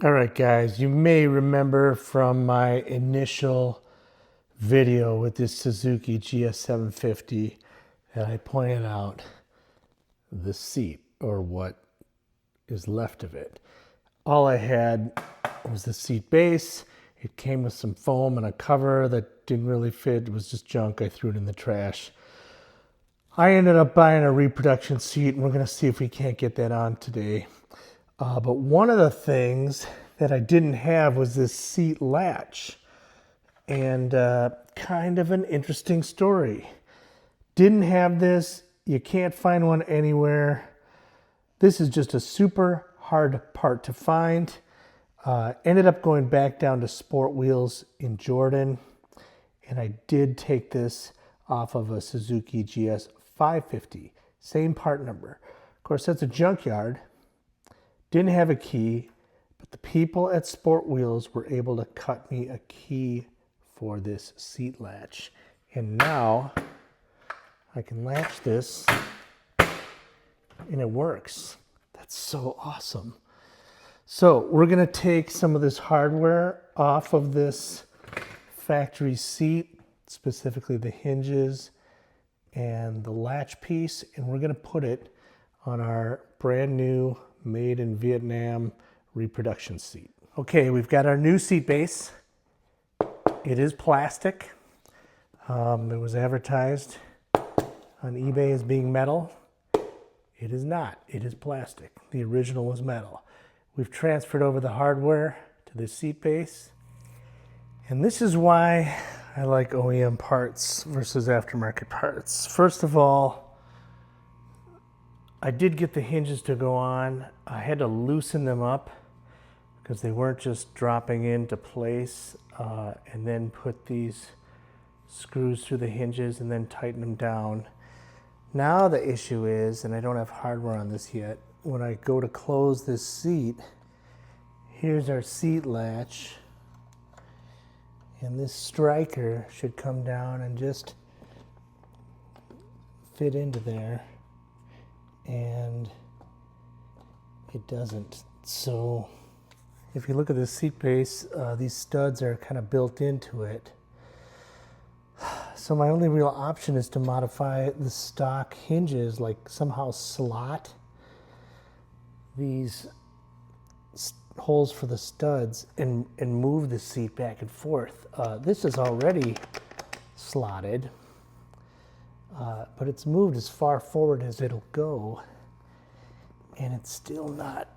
All right, guys, you may remember from my initial video with this Suzuki GS750 that I pointed out the seat, or what is left of it. All I had was the seat base. It came with some foam and a cover that didn't really fit. It was just junk. I threw it in the trash. I ended up buying a reproduction seat, and we're going to see if we can't get that on today. But one of the things that I didn't have was this seat latch, and kind of an interesting story. Didn't have this. You can't find one anywhere. This is just a super hard part to find. Ended up going back down to Sport Wheels in Jordan, and I did take this off of a Suzuki GS550. Same part number. Of course, that's a junkyard. Didn't have a key, but the people at Sport Wheels were able to cut me a key for this seat latch. And now I can latch this and it works. That's so awesome. So we're gonna take some of this hardware off of this factory seat, specifically the hinges and the latch piece, and we're gonna put it on our brand new made in Vietnam reproduction seat. Okay, we've got our new seat base. It is plastic. It was advertised on eBay as being metal. It is not. It is plastic. The original was metal. We've transferred over the hardware to the seat base. And this is why I like OEM parts versus aftermarket parts. First of all, I did get the hinges to go on. I had to loosen them up because they weren't just dropping into place, and then put these screws through the hinges and then tighten them down. Now the issue is, and I don't have hardware on this yet, when I go to close this seat, here's our seat latch, and this striker should come down and just fit into there, and it doesn't. So if you look at the seat base, these studs are kind of built into it. So my only real option is to modify the stock hinges, like somehow slot these holes for the studs and move the seat back and forth. This is already slotted, but it's moved as far forward as it'll go, and it's still not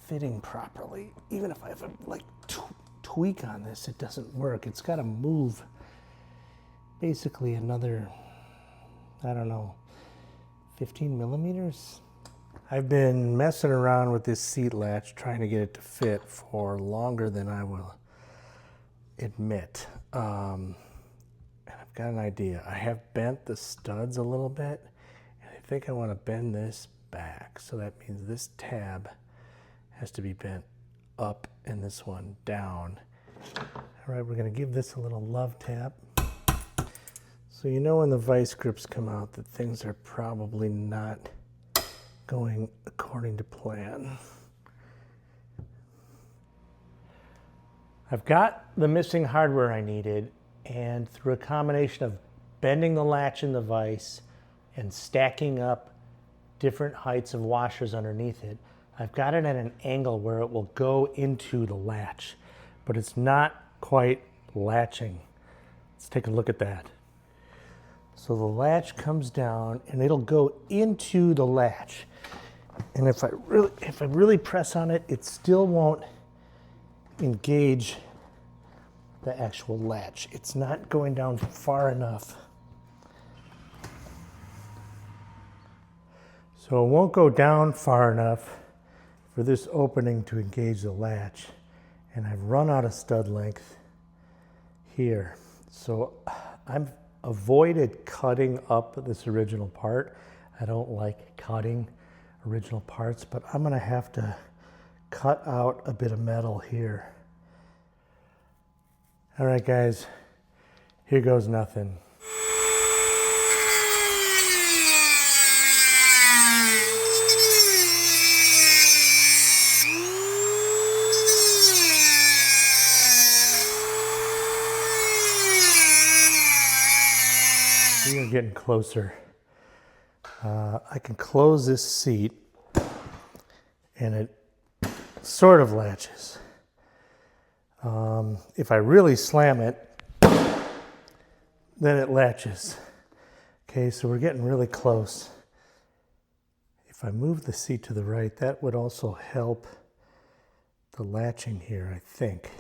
fitting properly. Even if I have a tweak on this, it doesn't work. It's got to move basically another, I don't know, 15 millimeters. I've been messing around with this seat latch trying to get it to fit for longer than I will admit. And I've got an idea. I have bent the studs a little bit, and I think I want to bend this back. So that means this tab has to be bent up and this one down. All right, we're going to give this a little love tap. So you know when the vice grips come out that things are probably not going according to plan. I've got the missing hardware I needed, and through a combination of bending the latch in the vise and stacking up different heights of washers underneath it, I've got it at an angle where it will go into the latch, but it's not quite latching. Let's take a look at that. So the latch comes down and it'll go into the latch. And if I really press on it, it still won't engage the actual latch. It's not going down far enough. So it won't go down far enough for this opening to engage the latch. And I've run out of stud length here. So I've avoided cutting up this original part. I don't like cutting original parts, but I'm gonna have to cut out a bit of metal here. All right, guys, here goes nothing. we're getting closer. I can close this seat and it sort of latches. If I really slam it, then it latches. Okay, so we're getting really close. If I move the seat to the right, that would also help the latching here, I think.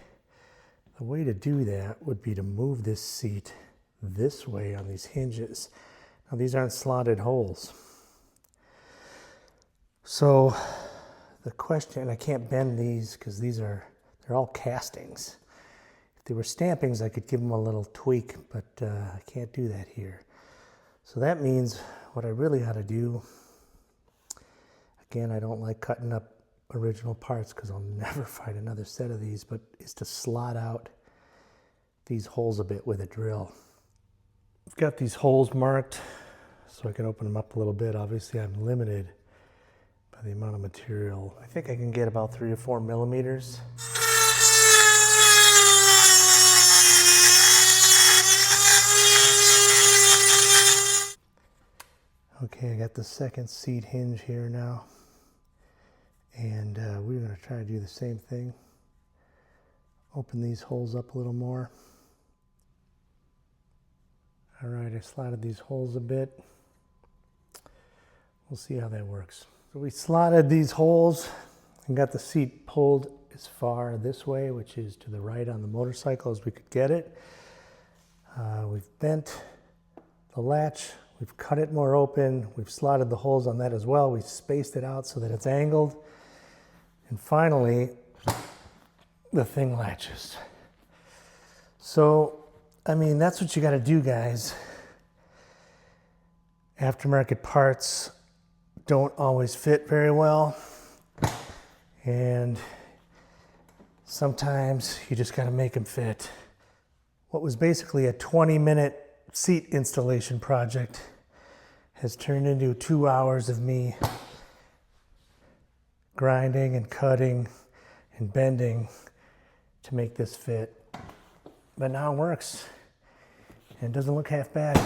The way to do that would be to move this seat this way on these hinges. Now these aren't slotted holes. So the question, and I can't bend these because they're all castings. If they were stampings, I could give them a little tweak, but I can't do that here. So that means what I really ought to do, again, I don't like cutting up original parts because I'll never find another set of these, but is to slot out these holes a bit with a drill. I've got these holes marked so I can open them up a little bit. Obviously I'm limited by the amount of material. I think I can get about 3 or 4 millimeters. Okay, I got the second seat hinge here now. And we're going to try to do the same thing. Open these holes up a little more. All right, I slotted these holes a bit. We'll see how that works. So we slotted these holes and got the seat pulled as far this way, which is to the right on the motorcycle as we could get it. We've bent the latch. We've cut it more open. We've slotted the holes on that as well. We've spaced it out so that it's angled. And finally, the thing latches. So, I mean, that's what you got to do, guys. Aftermarket parts don't always fit very well. And sometimes you just got to make them fit. What was basically a 20-minute seat installation project has turned into 2 hours of me grinding and cutting and bending to make this fit. But now it works and it doesn't look half bad.